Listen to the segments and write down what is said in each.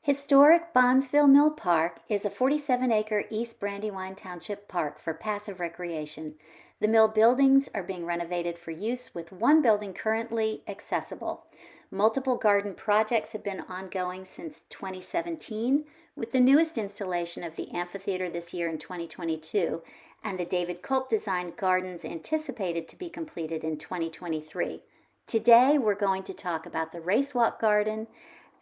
Historic Bondsville Mill Park is a 47-acre East Brandywine Township park for passive recreation. The mill buildings are being renovated for use, with one building currently accessible. Multiple garden projects have been ongoing since 2017, with the newest installation of the amphitheater this year in 2022, and the David Culp designed gardens anticipated to be completed in 2023. Today we're going to talk about the Racewalk Garden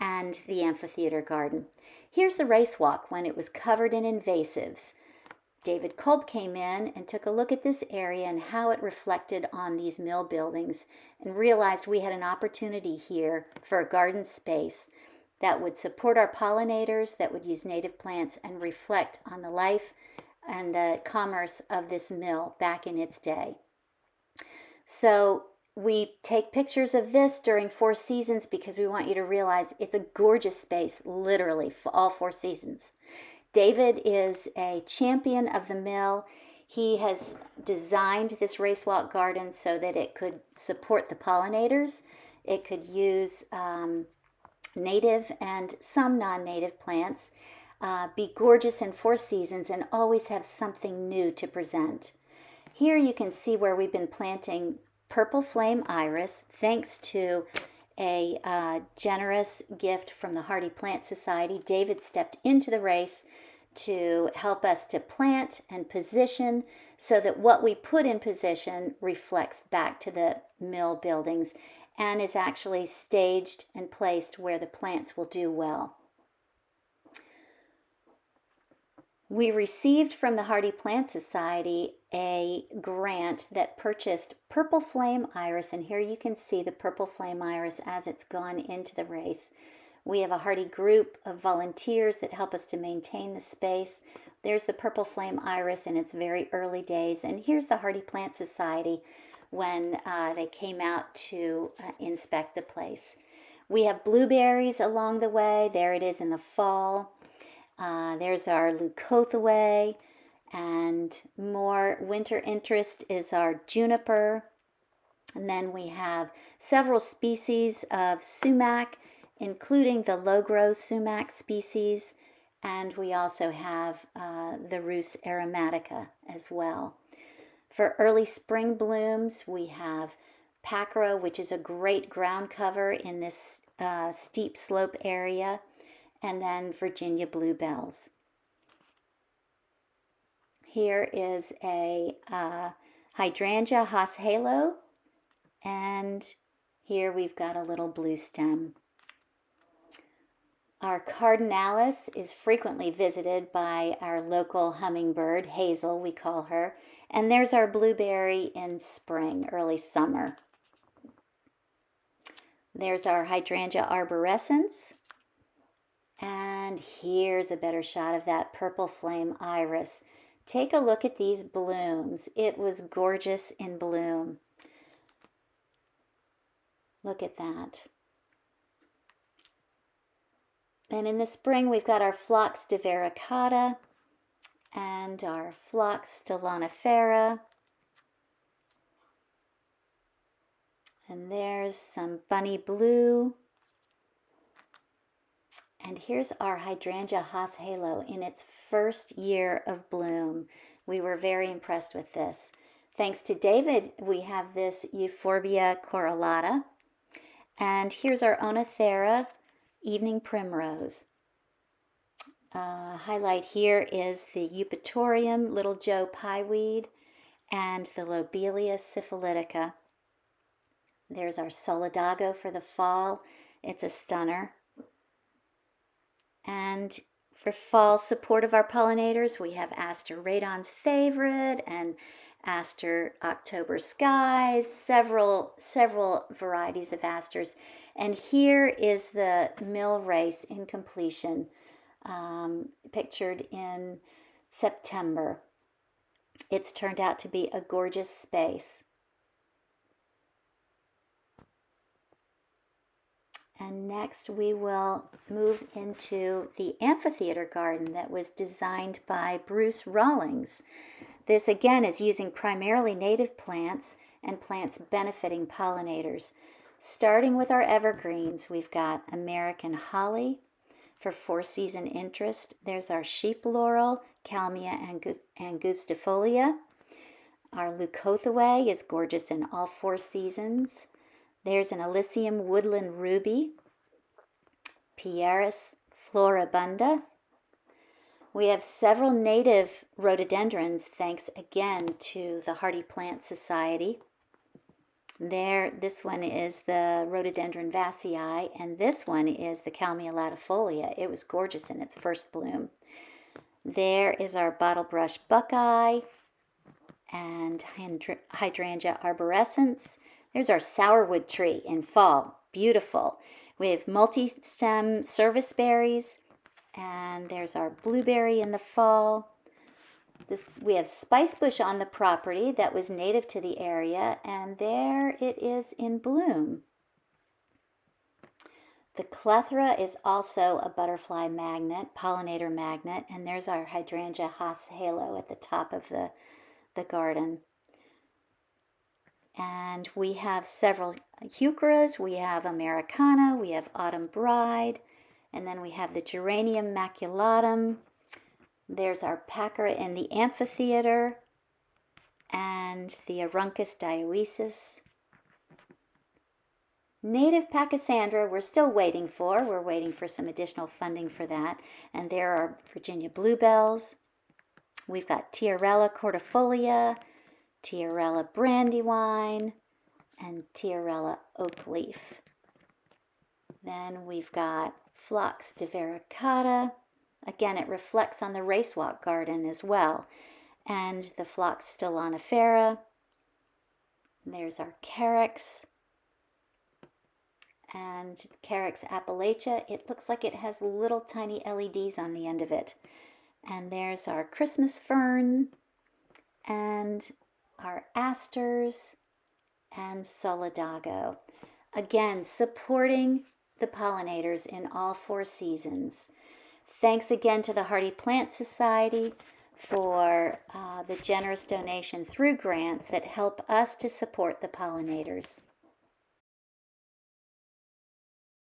and the Amphitheater Garden. Here's the racewalk when it was covered in invasives. David Culp came in and took a look at this area and how it reflected on these mill buildings, and realized we had an opportunity here for a garden space that would support our pollinators, that would use native plants and reflect on the life and the commerce of this mill back in its day. So we take pictures of this during 4 seasons because we want you to realize it's a gorgeous space, literally, for all 4 seasons. David is a champion of the mill. He has designed this Racewalk Garden so that it could support the pollinators. It could use native and some non-native plants, be gorgeous in 4 seasons, and always have something new to present. Here you can see where we've been planting purple flame iris, thanks to a generous gift from the Hardy Plant Society. David stepped into the race to help us to plant and position so that what we put in position reflects back to the mill buildings and is actually staged and placed where the plants will do well. We received from the Hardy Plant Society a grant that purchased purple flame iris, and here you can see the purple flame iris as it's gone into the race. We have a Hardy group of volunteers that help us to maintain the space. There's the purple flame iris in its very early days, and here's the Hardy Plant Society when they came out to inspect the place. We have blueberries along the way. There it is in the fall. There's our leucothaway, and more winter interest is our juniper. And then we have several species of sumac, including the low-growth sumac species, and we also have the Rhus aromatica as well. For early spring blooms, we have pacro, which is a great ground cover in this steep slope area, and then Virginia bluebells. Here is a Hydrangea Haas halo, and here we've got a little blue stem. Our cardinalis is frequently visited by our local hummingbird, Hazel we call her, and there's our blueberry in spring, early summer. There's our Hydrangea Arborescens. And here's a better shot of that purple flame iris. Take a look at these blooms. It was gorgeous in bloom. Look at that. And in the spring, we've got our Phlox divaricata and our Phlox stolonifera. And there's some bunny blue. And here's our Hydrangea Haas halo in its first year of bloom. We were very impressed with this. Thanks to David, we have this Euphorbia correlata. And here's our Oenothera evening primrose. Highlight here is the Eupatorium little Joe pieweed and the Lobelia syphilitica. There's our Solidago for the fall. It's a stunner. And for fall support of our pollinators, we have Aster radon's favorite and Aster October skies, several varieties of asters. And here is the mill race in completion, pictured in September. It's turned out to be a gorgeous space. And next we will move into the Amphitheater Garden that was designed by Bruce Rawlings. This again is using primarily native plants and plants benefiting pollinators. Starting with our evergreens, we've got American holly, for four-season interest. There's our sheep laurel, Kalmia angustifolia. Our leucothaway is gorgeous in all four seasons. There's an Alyssium woodland ruby, Pieris floribunda. We have several native rhododendrons, thanks again to the Hardy Plant Society. This one is the Rhododendron vassii, and this one is the Kalmia latifolia. It was gorgeous in its first bloom. There is our bottlebrush buckeye and Hydrangea arborescens. There's our sourwood tree in fall. Beautiful. We have multi-stem serviceberries, and there's our blueberry in the fall. We have spicebush on the property that was native to the area, and there it is in bloom. The clethra is also a butterfly magnet, pollinator magnet, and there's our Hydrangea Haas halo at the top of the garden. And we have several heucheras. We have Americana, we have Autumn Bride, and then we have the Geranium maculatum. There's our Pachyra in the Amphitheater and the Aruncus dioecis. Native Pachysandra we're still waiting for. We're waiting for some additional funding for that. And there are Virginia bluebells. We've got Tiarella cordifolia, Tiarella brandywine, and Tiarella oakleaf. Then we've got Phlox divaricata. Again, it reflects on the Racewalk Garden as well. And the Phlox stolonifera. There's our Carex. And Carex appalachia. It looks like it has little tiny LEDs on the end of it. And there's our Christmas fern. And our asters. And solidago. Again, supporting the pollinators in all four seasons. Thanks again to the Hardy Plant Society for the generous donation through grants that help us to support the pollinators.